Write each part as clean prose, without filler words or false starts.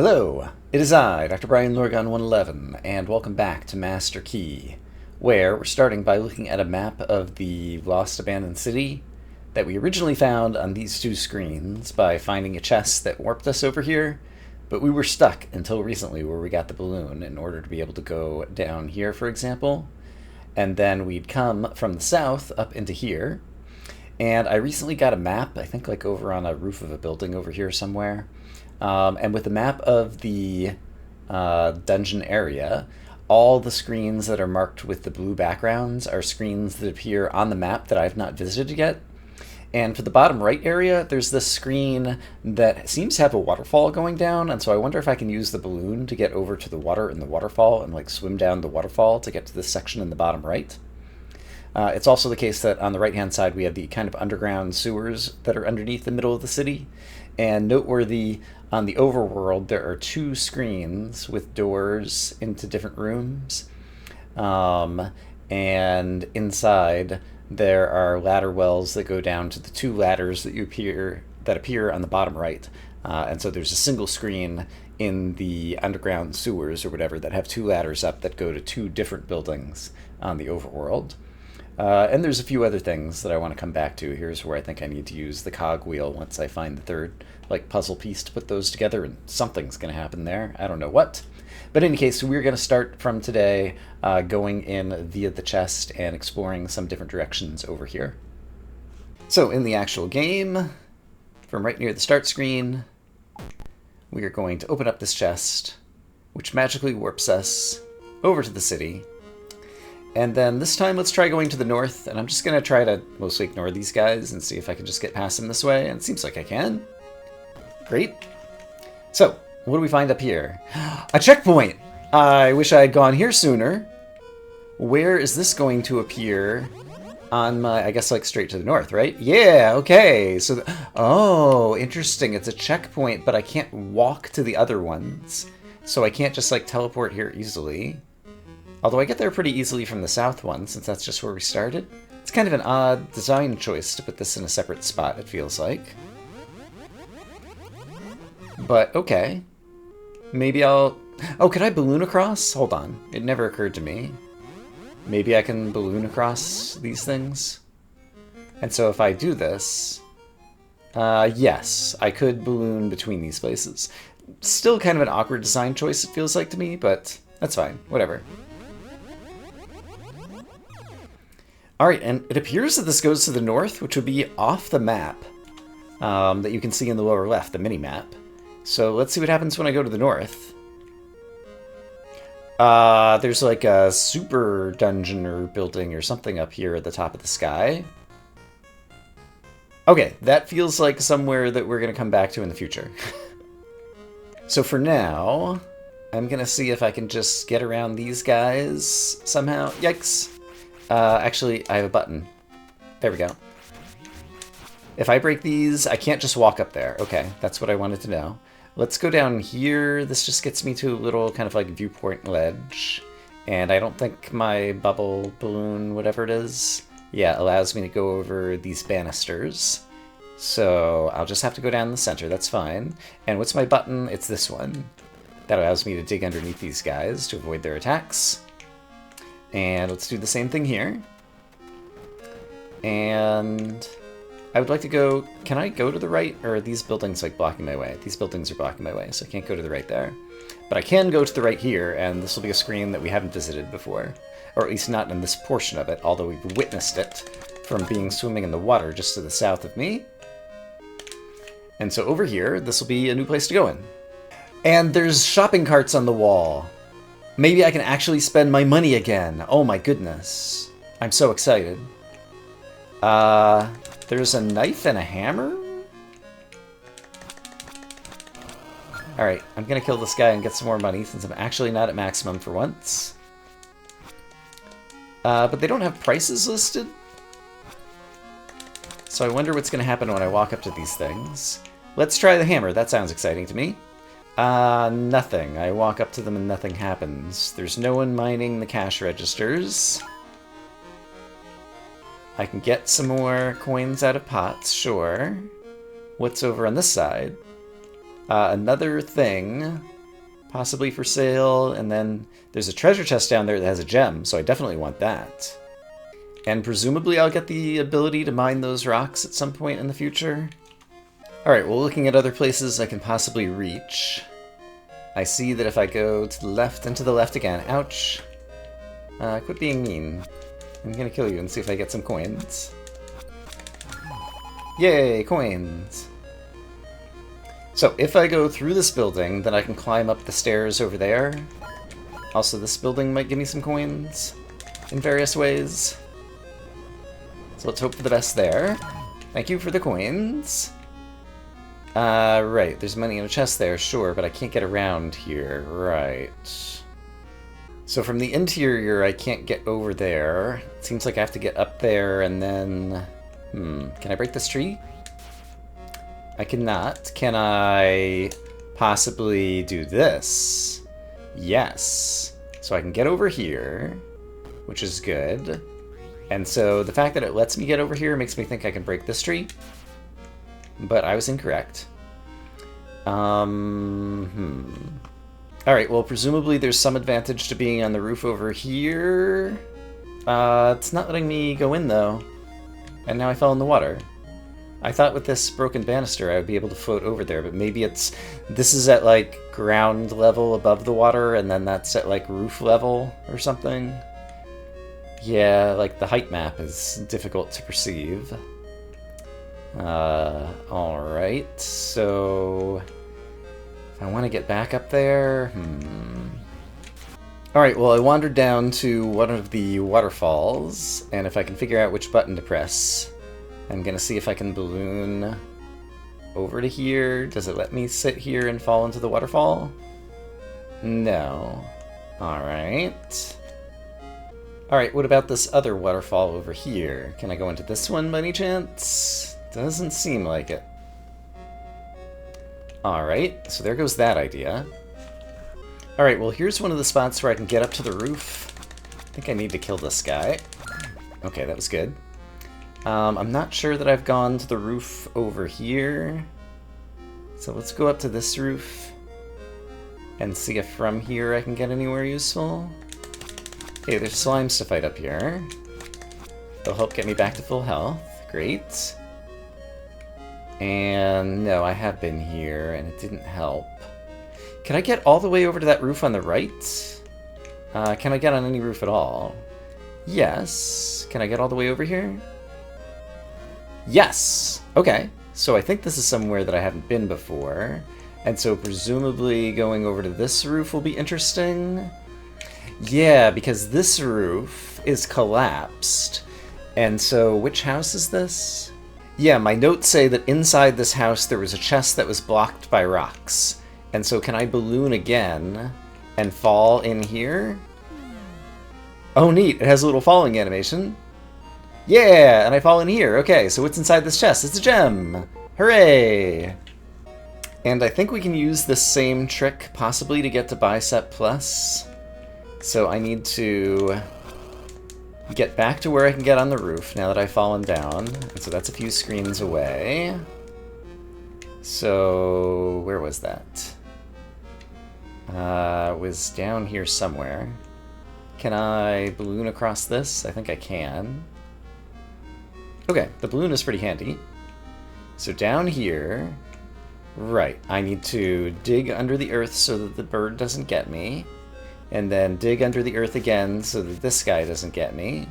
Hello, it is I, Dr. Brian Lorgon 111, and welcome back to Master Key, where we're starting by looking at a map of the lost abandoned city that we originally found on these two screens by finding a chest that warped us over here, but we were stuck until recently where we got the balloon in order to be able to go down here, for example, and then we'd come from the south up into here, and I recently got a map, I think like over on a roof of a building over here somewhere. And with the map of the dungeon area, all the screens that are marked with the blue backgrounds are screens that appear on the map that I've not visited yet. And for the bottom right area, there's this screen that seems to have a waterfall going down, and so I wonder if I can use the balloon to get over to the water in the waterfall and like swim down the waterfall to get to this section in the bottom right. It's also the case that on the right-hand side we have the kind of underground sewers that are underneath the middle of the city. And noteworthy, on the overworld there are two screens with doors into different rooms. And inside there are ladder wells that go down to the two ladders that appear on the bottom right. And so there's a single screen in the underground sewers or whatever that have two ladders up that go to two different buildings on the overworld. And there's a few other things that I want to come back to. Here's where I think I need to use the cogwheel once I find the third puzzle piece to put those together, and something's going to happen there. I don't know what. But in any case, we're going to start from today going in via the chest and exploring some different directions over here. So in the actual game, from right near the start screen, we are going to open up this chest, which magically warps us over to the city. And then this time, let's try going to the north, and I'm just going to try to mostly ignore these guys and see if I can just get past them this way, and it seems like I can. Great. So, what do we find up here? A checkpoint! I wish I had gone here sooner. Where is this going to appear on my, I guess straight to the north, right? Yeah, okay. So, oh, interesting. It's a checkpoint, but I can't walk to the other ones. So I can't just teleport here easily. Although I get there pretty easily from the south one, since that's just where we started. It's kind of an odd design choice to put this in a separate spot, it feels like. But, okay. Maybe I'll... Oh, could I balloon across? Hold on. It never occurred to me. Maybe I can balloon across these things? And so if I do this... yes, I could balloon between these places. Still kind of an awkward design choice, it feels like to me, but that's fine. Whatever. Alright, and it appears that this goes to the north, which would be off the map that you can see in the lower left, the mini-map. So let's see what happens when I go to the north. There's a super dungeon or building or something up here at the top of the sky. Okay, that feels like somewhere that we're going to come back to in the future. So for now, I'm going to see if I can just get around these guys somehow. Yikes! Actually, I have a button. There we go. If I break these, I can't just walk up there. Okay, that's what I wanted to know. Let's go down here. This just gets me to a little kind of viewpoint ledge. And I don't think my bubble balloon, whatever it is, allows me to go over these banisters. So I'll just have to go down the center. That's fine. And what's my button? It's this one. That allows me to dig underneath these guys to avoid their attacks. And let's do the same thing here. And I would like to go... Can I go to the right? Or are these buildings blocking my way? These buildings are blocking my way, so I can't go to the right there. But I can go to the right here, and this will be a screen that we haven't visited before. Or at least not in this portion of it, although we've witnessed it from being swimming in the water just to the south of me. And so over here, this will be a new place to go in. And there's shopping carts on the wall. Maybe I can actually spend my money again. Oh my goodness. I'm so excited. There's a knife and a hammer? Alright, I'm gonna kill this guy and get some more money since I'm actually not at maximum for once. But they don't have prices listed. So I wonder what's gonna happen when I walk up to these things. Let's try the hammer. That sounds exciting to me. Nothing. I walk up to them and nothing happens. There's no one mining the cash registers. I can get some more coins out of pots, sure. What's over on this side? Another thing possibly for sale, and then there's a treasure chest down there that has a gem, so I definitely want that. And presumably I'll get the ability to mine those rocks at some point in the future. Alright, well, looking at other places I can possibly reach, I see that if I go to the left and to the left again, ouch, quit being mean. I'm gonna kill you and see if I get some coins. Yay, coins! So if I go through this building, then I can climb up the stairs over there. Also, this building might give me some coins in various ways. So let's hope for the best there. Thank you for the coins. Right, there's money in a chest there, sure, but I can't get around here. Right. So from the interior, I can't get over there. It seems like I have to get up there and then... can I break this tree? I cannot. Can I possibly do this? Yes. So I can get over here, which is good. And so the fact that it lets me get over here makes me think I can break this tree. But I was incorrect. Alright, well, presumably there's some advantage to being on the roof over here. It's not letting me go in, though. And now I fell in the water. I thought with this broken banister I would be able to float over there, but maybe it's... This is at, like, ground level above the water, and then that's at, like, roof level or something. Yeah, like, the height map is difficult to perceive. Alright, so... If I want to get back up there... Alright, well, I wandered down to one of the waterfalls, and if I can figure out which button to press, I'm gonna see if I can balloon over to here. Does it let me sit here and fall into the waterfall? No. Alright. Alright, what about this other waterfall over here? Can I go into this one by any chance? Doesn't seem like it. Alright, so there goes that idea. Alright, well here's one of the spots where I can get up to the roof. I think I need to kill this guy. Okay, that was good. I'm not sure that I've gone to the roof over here. So let's go up to this roof and see if from here I can get anywhere useful. Okay, there's slimes to fight up here. They'll help get me back to full health. Great. And no, I have been here and it didn't help. Can I get all the way over to that roof on the right? Can I get on any roof at all? Yes. Can I get all the way over here? Yes! Okay, so I think this is somewhere that I haven't been before, and so presumably going over to this roof will be interesting. Yeah, because this roof is collapsed, and so which house is this? Yeah, my notes say that inside this house there was a chest that was blocked by rocks, and so can I balloon again and fall in here? Oh neat, it has a little falling animation. Yeah, and I fall in here. Okay, so what's inside this chest? It's a gem! Hooray! And I think we can use this same trick, possibly, to get to Bicep Plus. So I need to get back to where I can get on the roof now that I've fallen down. And so that's a few screens away. So, where was that? It was down here somewhere. Can I balloon across this? I think I can. Okay, the balloon is pretty handy. So down here, right, I need to dig under the earth so that the bird doesn't get me, and then dig under the earth again so that this guy doesn't get me,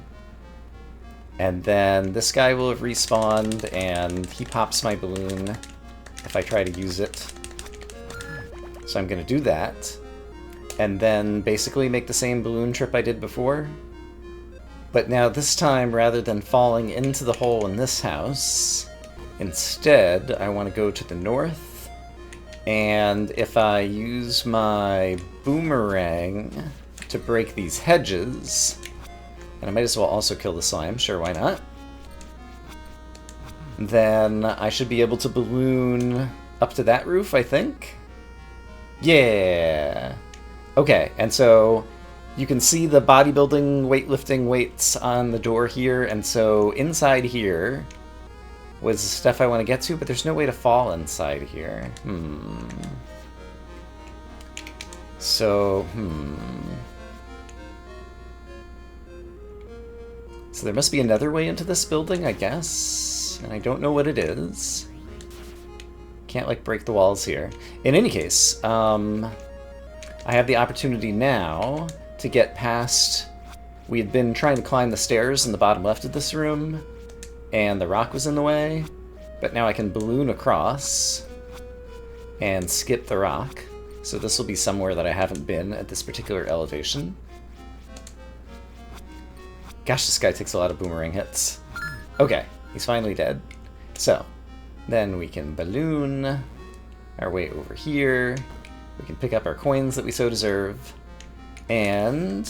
and then this guy will have respawned and he pops my balloon if I try to use it. So I'm going to do that, and then basically make the same balloon trip I did before. But now this time, rather than falling into the hole in this house, instead I want to go to the north, and if I use my boomerang to break these hedges, and I might as well also kill the slime, sure, why not? Then I should be able to balloon up to that roof, I think? Yeah! Okay, and so you can see the bodybuilding, weightlifting weights on the door here, and so inside here was the stuff I want to get to, but there's no way to fall inside here. So, So there must be another way into this building, I guess. And I don't know what it is. Can't, like, break the walls here. In any case, I have the opportunity now to get past... We had been trying to climb the stairs in the bottom left of this room, and the rock was in the way. But now I can balloon across and skip the rock. So this will be somewhere that I haven't been at this particular elevation. Gosh, this guy takes a lot of boomerang hits. Okay, he's finally dead. So, then we can balloon our way over here. We can pick up our coins that we so deserve. And...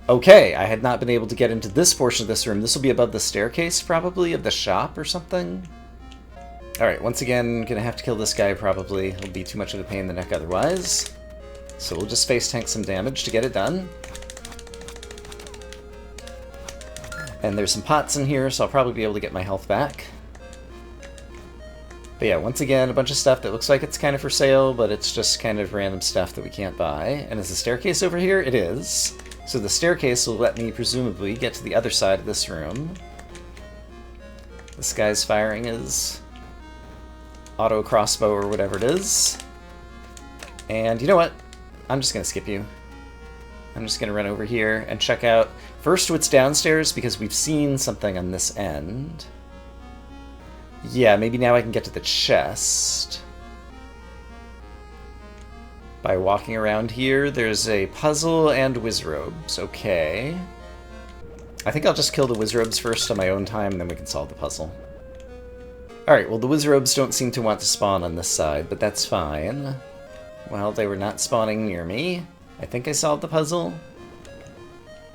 okay, I had not been able to get into this portion of this room. This will be above the staircase, probably, of the shop or something. Alright, once again, gonna have to kill this guy, probably. He'll be too much of a pain in the neck otherwise. So we'll just face tank some damage to get it done. And there's some pots in here, so I'll probably be able to get my health back. But yeah, once again, a bunch of stuff that looks like it's kind of for sale, but it's just kind of random stuff that we can't buy. And is the staircase over here? It is. So the staircase will let me, presumably, get to the other side of this room. This guy's firing his auto crossbow or whatever it is. And you know what? I'm just going to skip you. I'm just going to run over here and check out first what's downstairs, because we've seen something on this end. Yeah, maybe now I can get to the chest. By walking around here, there's a puzzle and wizrobes. Okay. I think I'll just kill the wizrobes first on my own time, and then we can solve the puzzle. Alright, well the wizrobes don't seem to want to spawn on this side, but that's fine. Well, they were not spawning near me. I think I solved the puzzle,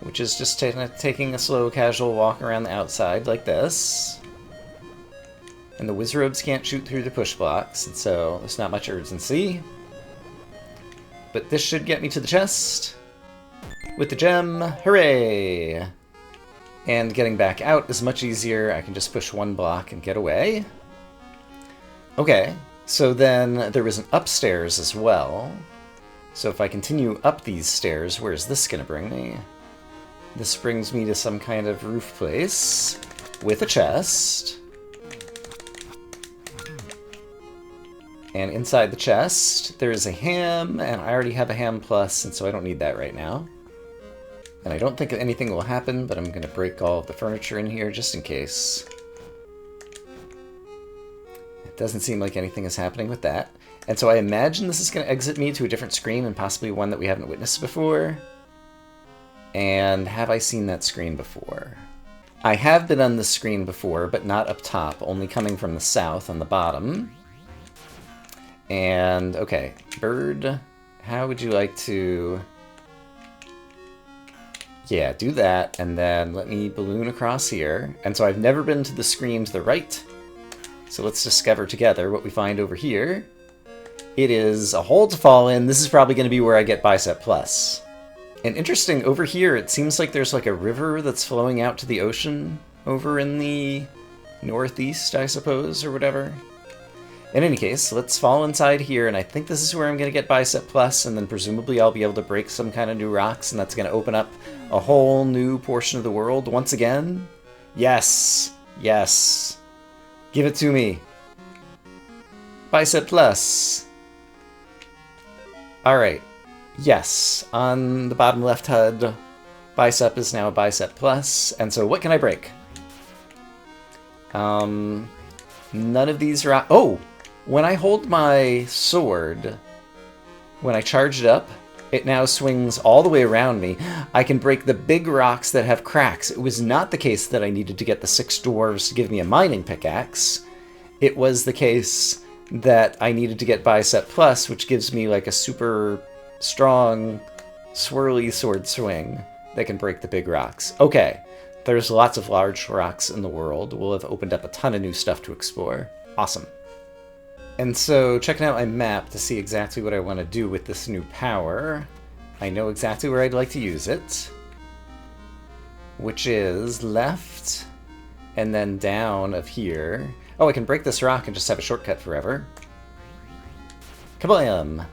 which is just taking a slow, casual walk around the outside like this. And the wizrobes can't shoot through the push blocks, and so there's not much urgency. But this should get me to the chest with the gem. Hooray! And getting back out is much easier. I can just push one block and get away. Okay, so then there was an upstairs as well. So if I continue up these stairs, where's this going to bring me? This brings me to some kind of roof place with a chest. And inside the chest, there is a ham, and I already have a ham plus, and so I don't need that right now. And I don't think anything will happen, but I'm going to break all of the furniture in here just in case. It doesn't seem like anything is happening with that. And so I imagine this is going to exit me to a different screen, and possibly one that we haven't witnessed before. And have I seen that screen before? I have been on this screen before, but not up top, only coming from the south on the bottom. And, okay, bird, how would you like to... Yeah, do that, and then let me balloon across here. And so I've never been to the screen to the right. So let's discover together what we find over here. It is a hole to fall in. This is probably going to be where I get Bicep Plus. And interesting, over here, it seems like there's like a river that's flowing out to the ocean over in the northeast, I suppose, or whatever. In any case, let's fall inside here, and I think this is where I'm going to get Bicep Plus, and then presumably I'll be able to break some kind of new rocks, and that's going to open up a whole new portion of the world once again. Yes! Yes! Give it to me! Bicep Plus! Alright. Yes, on the bottom left HUD, Bicep is now Bicep Plus, and so what can I break? None of these rocks... Oh! When I hold my sword, when I charge it up, it now swings all the way around me. I can break the big rocks that have cracks. It was not the case that I needed to get the 6 dwarves to give me a mining pickaxe. It was the case that I needed to get Bicep Plus, which gives me like a super strong, swirly sword swing that can break the big rocks. Okay, there's lots of large rocks in the world. We'll have opened up a ton of new stuff to explore. Awesome. And so, checking out my map to see exactly what I want to do with this new power. I know exactly where I'd like to use it. Which is left, and then down of here. Oh, I can break this rock and just have a shortcut forever. Kablam!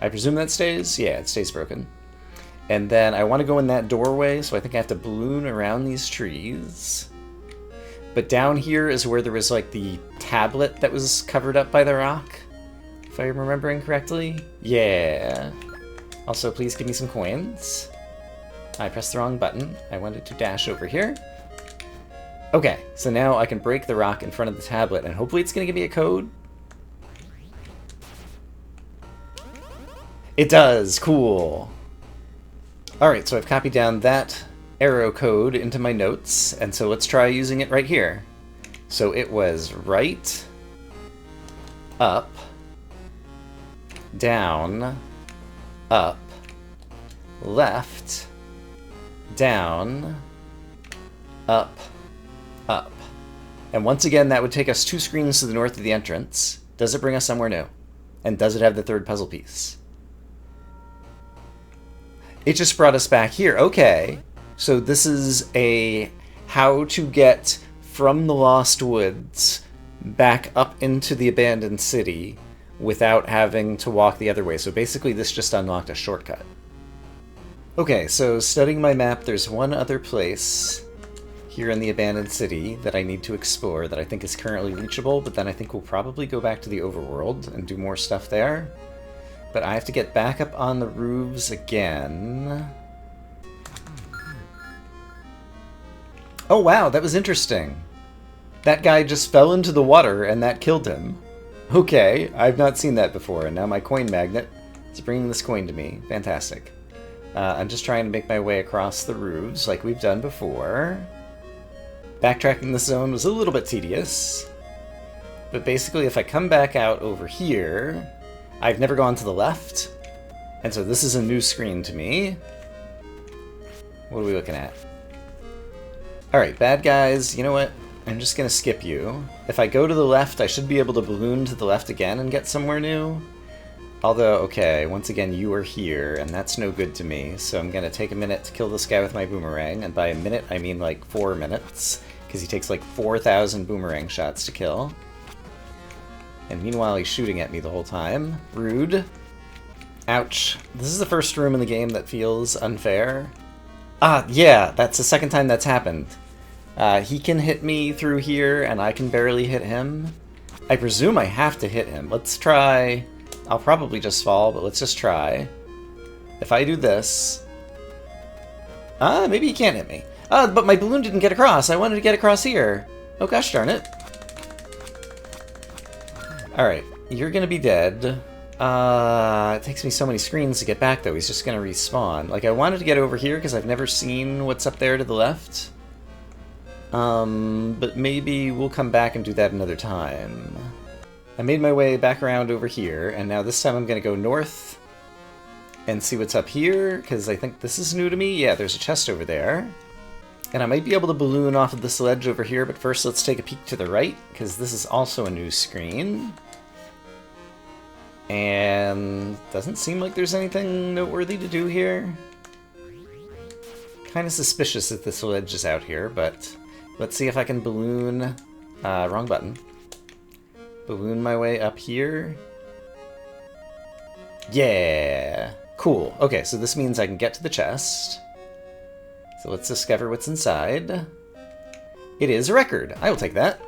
I presume that stays? Yeah, it stays broken. And then I want to go in that doorway, so I think I have to balloon around these trees. But down here is where there was, like, the tablet that was covered up by the rock, if I'm remembering correctly. Yeah. Also, please give me some coins. I pressed the wrong button. I wanted to dash over here. Okay, so now I can break the rock in front of the tablet, and hopefully it's going to give me a code. It does! Cool! Alright, so I've copied down that arrow code into my notes, and so let's try using it right here. So it was right, up, down, up, left, down, up, up. And once again, that would take us 2 screens to the north of the entrance. Does it bring us somewhere new? And does it have the 3rd puzzle piece? It just brought us back here. Okay. So this is a how to get from the Lost Woods back up into the abandoned city without having to walk the other way. So basically this just unlocked a shortcut. Okay, so studying my map, there's one other place here in the abandoned city that I need to explore that I think is currently reachable, but then I think we'll probably go back to the overworld and do more stuff there. But I have to get back up on the roofs again. Oh wow, that was interesting. That guy just fell into the water and that killed him. Okay, I've not seen that before, and now my coin magnet is bringing this coin to me. Fantastic. I'm just trying to make my way across the roofs like we've done before. Backtracking this zone was a little bit tedious. But basically, if I come back out over here, I've never gone to the left, and so this is a new screen to me. What are we looking at? Alright, bad guys, you know what? I'm just gonna skip you. If I go to the left, I should be able to balloon to the left again and get somewhere new. Although, okay, once again, you are here, and that's no good to me, so I'm gonna take a minute to kill this guy with my boomerang, and by a minute, I mean like 4 minutes, because he takes like 4,000 boomerang shots to kill. And meanwhile, he's shooting at me the whole time. Rude. Ouch. This is the first room in the game that feels unfair. Ah, yeah, that's the second time that's happened. He can hit me through here, and I can barely hit him. I presume I have to hit him. Let's try... I'll probably just fall, but let's just try. If I do this... maybe he can't hit me. But my balloon didn't get across. I wanted to get across here. Oh gosh darn it. Alright, you're gonna be dead. It takes me so many screens to get back, though. He's just gonna respawn. Like, I wanted to get over here, because I've never seen what's up there to the left. But maybe we'll come back and do that another time. I made my way back around over here, and now this time I'm gonna go north and see what's up here, because I think this is new to me. Yeah, there's a chest over there. And I might be able to balloon off of this ledge over here, but first let's take a peek to the right, because this is also a new screen. And doesn't seem like there's anything noteworthy to do here. Kind of suspicious that this ledge is out here, but let's see if I can balloon... wrong button. Balloon my way up here. Yeah! Cool. Okay, so this means I can get to the chest. So let's discover what's inside. It is a record. I will take that.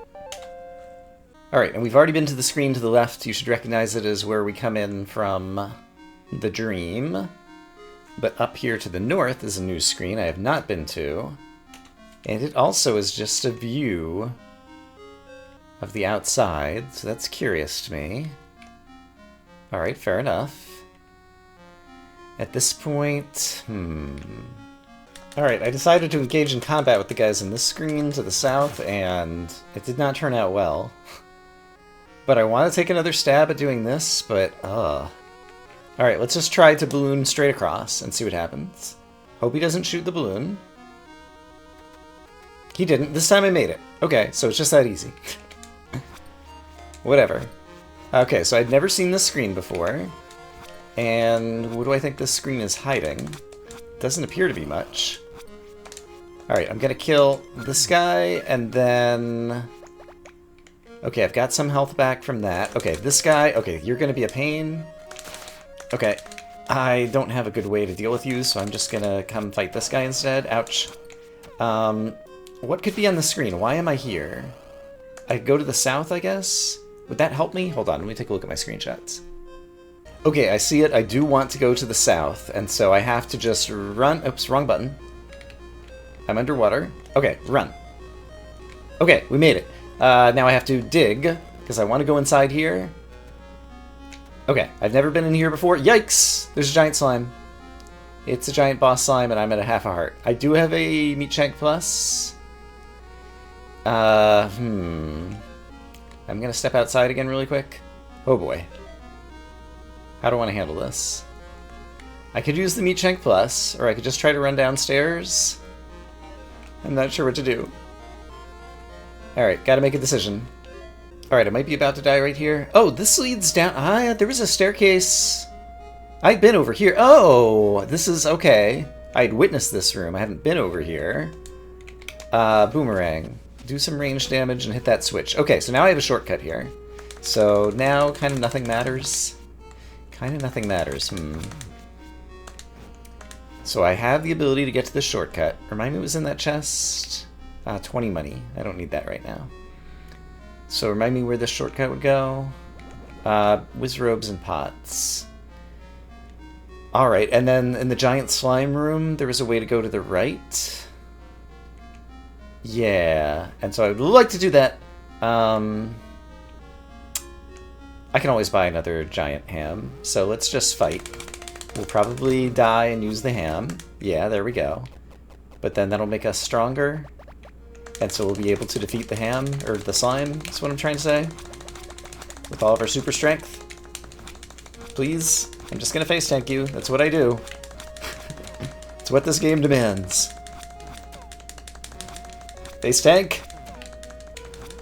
Alright, and we've already been to the screen to the left. You should recognize it as where we come in from the dream. But up here to the north is a new screen I have not been to. And it also is just a view of the outside, so that's curious to me. Alright, fair enough. At this point, Alright, I decided to engage in combat with the guys in this screen to the south, and it did not turn out well. But I want to take another stab at doing this, but, Alright, let's just try to balloon straight across and see what happens. Hope he doesn't shoot the balloon. He didn't. This time I made it. Okay, so it's just that easy. Whatever. Okay, so I'd never seen this screen before. And what do I think this screen is hiding? Doesn't appear to be much. Alright, I'm gonna kill this guy, and then... Okay, I've got some health back from that. Okay, this guy... Okay, you're gonna be a pain. Okay. I don't have a good way to deal with you, so I'm just gonna come fight this guy instead. Ouch. What could be on the screen? Why am I here? I go to the south, I guess? Would that help me? Hold on, let me take a look at my screenshots. Okay, I see it. I do want to go to the south, and so I have to just run. Oops, wrong button. I'm underwater. Okay, run. Okay, we made it. Now I have to dig, because I want to go inside here. Okay, I've never been in here before. Yikes! There's a giant slime. It's a giant boss slime, and I'm at a half a heart. I do have a Meat Shank Plus. I'm gonna step outside again really quick. Oh boy. How do I want to handle this? I could use the Meat Shank Plus, or I could just try to run downstairs. I'm not sure what to do. Alright, gotta make a decision. Alright, I might be about to die right here. Oh, this leads down... there was a staircase. I'd been over here. Oh, this is... okay. I'd witnessed this room. I haven't been over here. Boomerang. Do some range damage and hit that switch. Okay, so now I have a shortcut here. So now kind of nothing matters. Kind of nothing matters. So I have the ability to get to the shortcut. Remind me what was in that chest? 20 money. I don't need that right now. So remind me where this shortcut would go. Wizrobes and pots. Alright, and then in the giant slime room, there was a way to go to the right. Yeah, and so I would like to do that. I can always buy another giant ham, so let's just fight. We'll probably die and use the ham. Yeah, there we go. But then that'll make us stronger. And so we'll be able to defeat the ham, or the slime, is what I'm trying to say. With all of our super strength. Please, I'm just gonna face tank you. That's what I do. It's what this game demands. Face tank.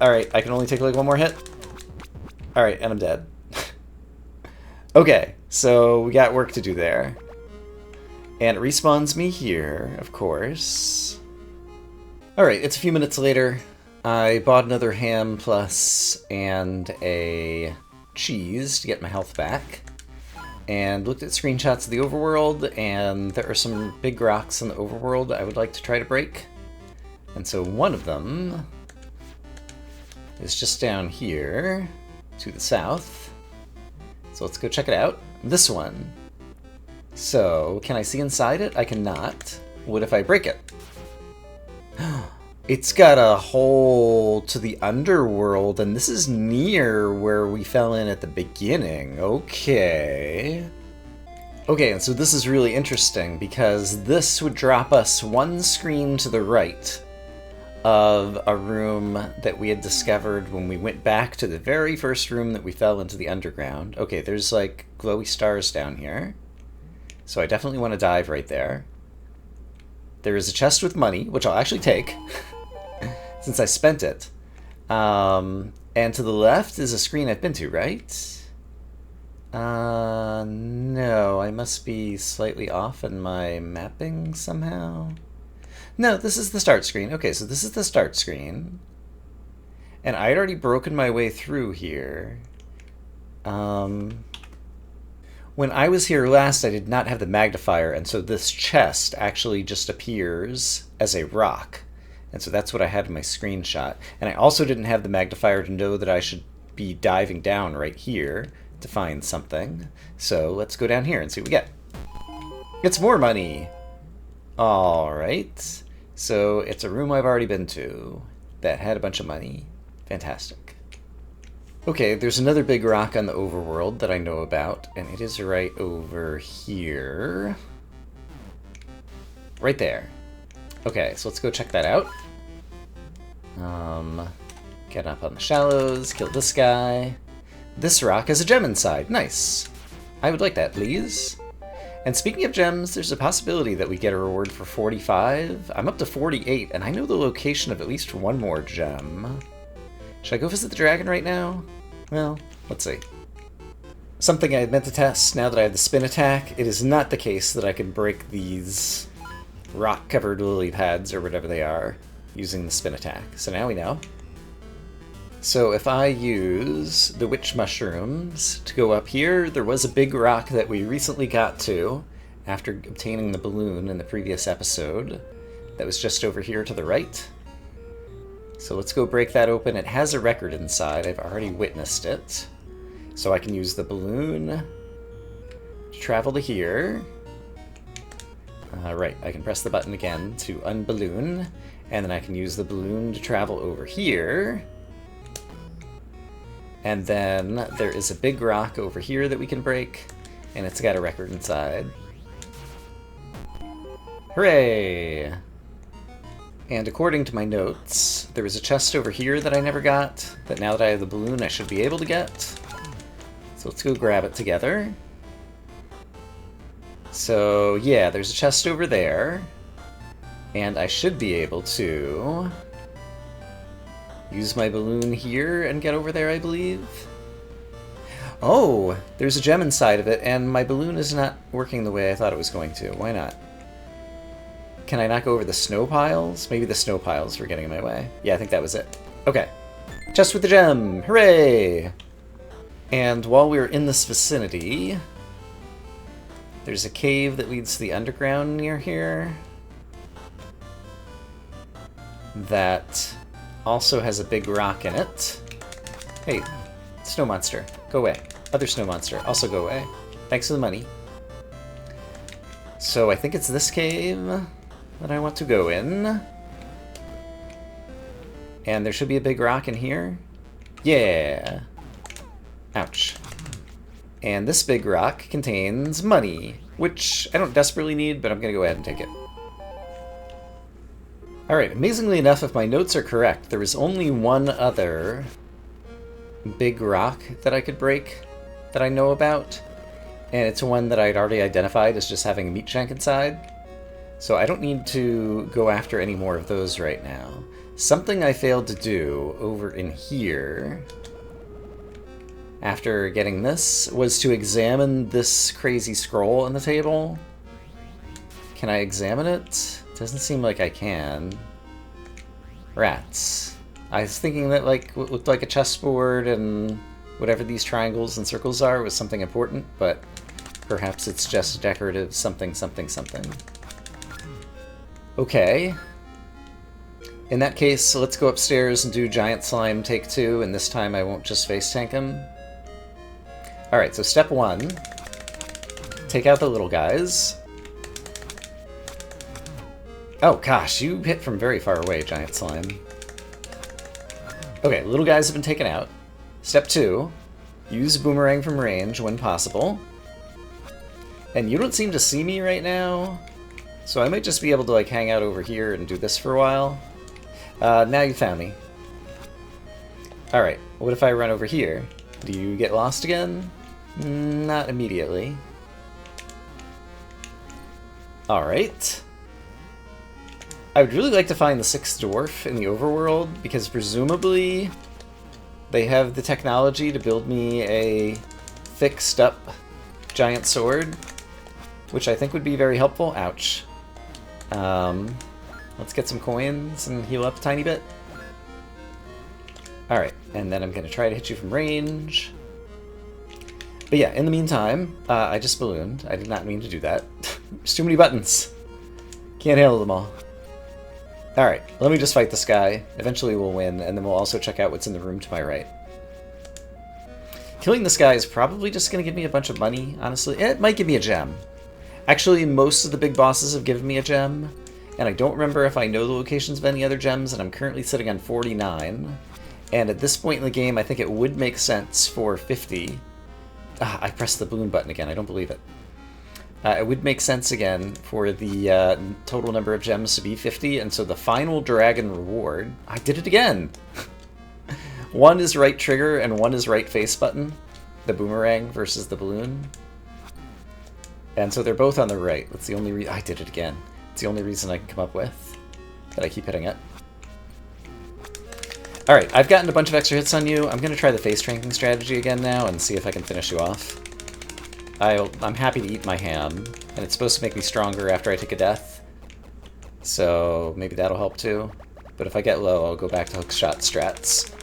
Alright, I can only take like one more hit. Alright, and I'm dead. Okay, so we got work to do there. And it respawns me here, of course. Alright, it's a few minutes later. I bought another ham plus and a cheese to get my health back. And looked at screenshots of the overworld, and there are some big rocks in the overworld I would like to try to break. And so one of them is just down here to the south. So let's go check it out. This one. So, can I see inside it? I cannot. What if I break it? It's got a hole to the underworld, and this is near where we fell in at the beginning. Okay. Okay, and so this is really interesting, because this would drop us one screen to the right of a room that we had discovered when we went back to the very first room that we fell into the underground. Okay, there's like glowy stars down here. So I definitely want to dive right there. There is a chest with money, which I'll actually take, since I spent it. And to the left is a screen I've been to, right? No, I must be slightly off in my mapping somehow. No, this is the start screen. Okay, so this is the start screen. And I had already broken my way through here. When I was here last, I did not have the magnifier, and so this chest actually just appears as a rock. And so that's what I had in my screenshot. And I also didn't have the magnifier to know that I should be diving down right here to find something. So let's go down here and see what we get. It's more money! Alright. So it's a room I've already been to that had a bunch of money. Fantastic. Okay, there's another big rock on the overworld that I know about, and it is right over here. Right there. Okay, so let's go check that out. Get up on the shallows, kill this guy. This rock has a gem inside. Nice. I would like that, please. And speaking of gems, there's a possibility that we get a reward for 45. I'm up to 48, and I know the location of at least one more gem. Should I go visit the dragon right now? Well, let's see. Something I had meant to test now that I have the spin attack. It is not the case that I can break these rock-covered lily pads, or whatever they are, using the spin attack. So now we know. So if I use the witch mushrooms to go up here, there was a big rock that we recently got to after obtaining the balloon in the previous episode that was just over here to the right. So let's go break that open. It has a record inside. I've already witnessed it. So I can use the balloon to travel to here. Right, I can press the button again to unballoon, and then I can use the balloon to travel over here. And then there is a big rock over here that we can break, and it's got a record inside. Hooray! And according to my notes, there was a chest over here that I never got, that now that I have the balloon I should be able to get. So let's go grab it together. So yeah, there's a chest over there, and I should be able to use my balloon here and get over there, I believe. Oh, there's a gem inside of it, and my balloon is not working the way I thought it was going to. Why not? Can I not go over the snow piles? Maybe the snow piles were getting in my way. Yeah, I think that was it. Okay. Chest with the gem! Hooray! And while we're in this vicinity, there's a cave that leads to the underground near here that also has a big rock in it. Hey, snow monster, go away. Other snow monster, also go away. Thanks for the money. So I think it's this cave that I want to go in. And there should be a big rock in here. Yeah. Ouch. And this big rock contains money, which I don't desperately need, but I'm going to go ahead and take it. Alright, amazingly enough, if my notes are correct, there was only one other big rock that I could break that I know about, and it's one that I'd already identified as just having a meat shank inside. So I don't need to go after any more of those right now. Something I failed to do over in here after getting this was to examine this crazy scroll on the table. Can I examine it? Doesn't seem like I can. Rats. I was thinking that like what looked like a chessboard and whatever these triangles and circles are was something important, but perhaps it's just decorative something something something. Okay. In that case, let's go upstairs and do Giant Slime Take 2, and this time I won't just face tank him. Alright, so step 1. Take out the little guys. Oh gosh, you hit from very far away, Giant Slime. Okay, little guys have been taken out. Step 2. Use boomerang from range when possible. And you don't seem to see me right now, so I might just be able to like hang out over here and do this for a while. Now you found me. Alright, what if I run over here? Do you get lost again? Not immediately. Alright. I would really like to find the 6th dwarf in the overworld, because presumably they have the technology to build me a fixed up giant sword, which I think would be very helpful. Ouch. Let's get some coins and heal up a tiny bit. Alright, and then I'm going to try to hit you from range. But yeah, in the meantime, I just ballooned. I did not mean to do that. There's too many buttons. Can't handle them all. Alright, let me just fight this guy. Eventually we'll win, and then we'll also check out what's in the room to my right. Killing this guy is probably just going to give me a bunch of money, honestly. It might give me a gem. Actually, most of the big bosses have given me a gem, and I don't remember if I know the locations of any other gems, and I'm currently sitting on 49. And at this point in the game, I think it would make sense for 50. I pressed the balloon button again, I don't believe it. It would make sense again for the total number of gems to be 50, and so the final dragon reward... I did it again! One is right trigger and one is right face button. The boomerang versus the balloon. And so they're both on the right. That's the only reason... I did it again. It's the only reason I can come up with that I keep hitting it. Alright, I've gotten a bunch of extra hits on you. I'm going to try the face tranking strategy again now and see if I can finish you off. I'm happy to eat my ham, and it's supposed to make me stronger after I take a death. So maybe that'll help too. But if I get low, I'll go back to hookshot strats.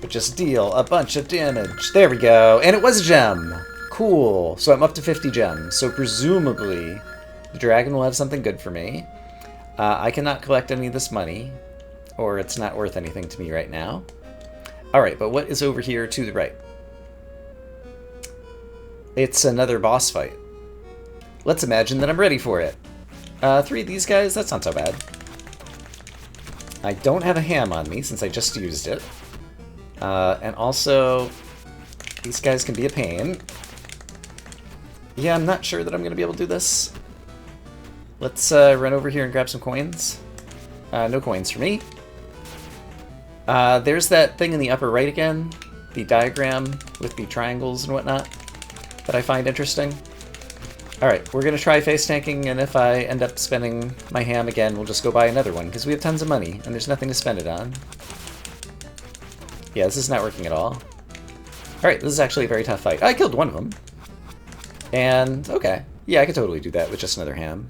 but just deal a bunch of damage. There we go. And it was a gem. Cool. So I'm up to 50 gems. So presumably the dragon will have something good for me. I cannot collect any of this money, or it's not worth anything to me right now. Alright, but what is over here to the right? It's another boss fight. Let's imagine that I'm ready for it. 3 of these guys, that's not so bad. I don't have a ham on me since I just used it. And also, these guys can be a pain. Yeah, I'm not sure that I'm going to be able to do this. Let's run over here and grab some coins. No coins for me. There's that thing in the upper right again, the diagram with the triangles and whatnot, that I find interesting. Alright, we're going to try face tanking, and if I end up spending my ham again, we'll just go buy another one, because we have tons of money, and there's nothing to spend it on. Yeah, this is not working at all. Alright, this is actually a very tough fight. I killed one of them. And, okay. Yeah, I could totally do that with just another ham.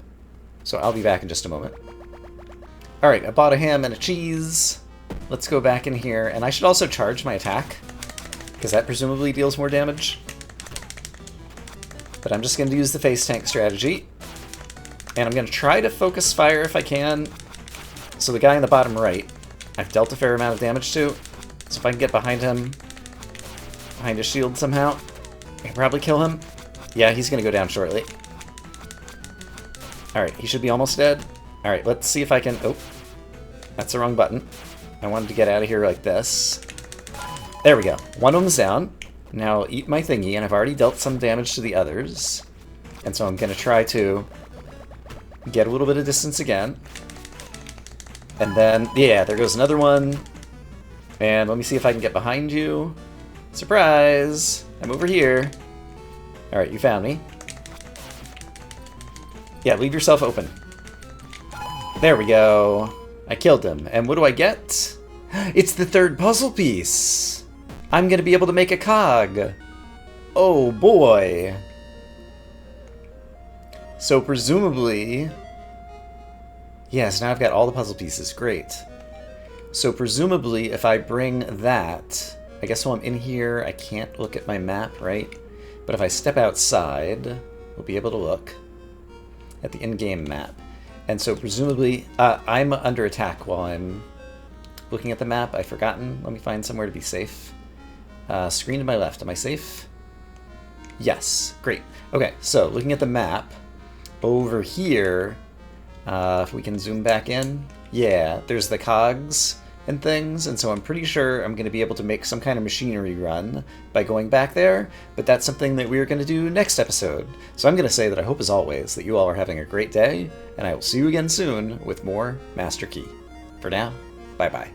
So I'll be back in just a moment. Alright, I bought a ham and a cheese. Let's go back in here, and I should also charge my attack, because that presumably deals more damage. But I'm just going to use the face tank strategy. And I'm going to try to focus fire if I can. So the guy in the bottom right, I've dealt a fair amount of damage to. So if I can get behind him, behind his shield somehow, I can probably kill him. Yeah, he's going to go down shortly. Alright, he should be almost dead. Alright, let's see if I can... Oh, that's the wrong button. I wanted to get out of here like this. There we go. One of them's down. Now I'll eat my thingy, and I've already dealt some damage to the others. And so I'm going to try to get a little bit of distance again. And then, yeah, there goes another one. And let me see if I can get behind you. Surprise! I'm over here. Alright, you found me. Yeah, leave yourself open. There we go. I killed him. And what do I get? It's the third puzzle piece! I'm gonna be able to make a cog. Oh boy. So presumably... Yes, now I've got all the puzzle pieces. Great. So presumably if I bring that... I guess while I'm in here, I can't look at my map, right? But if I step outside, we'll be able to look at the in-game map. And so presumably, I'm under attack while I'm looking at the map. I've forgotten. Let me find somewhere to be safe. Screen to my left. Am I safe? Yes. Great. Okay, so looking at the map, over here, if we can zoom back in, yeah, there's the cogs and things, and so I'm pretty sure I'm going to be able to make some kind of machinery run by going back there, but that's something that we're going to do next episode. So I'm going to say that I hope, as always, that you all are having a great day, and I will see you again soon with more Master Key. For now, bye-bye.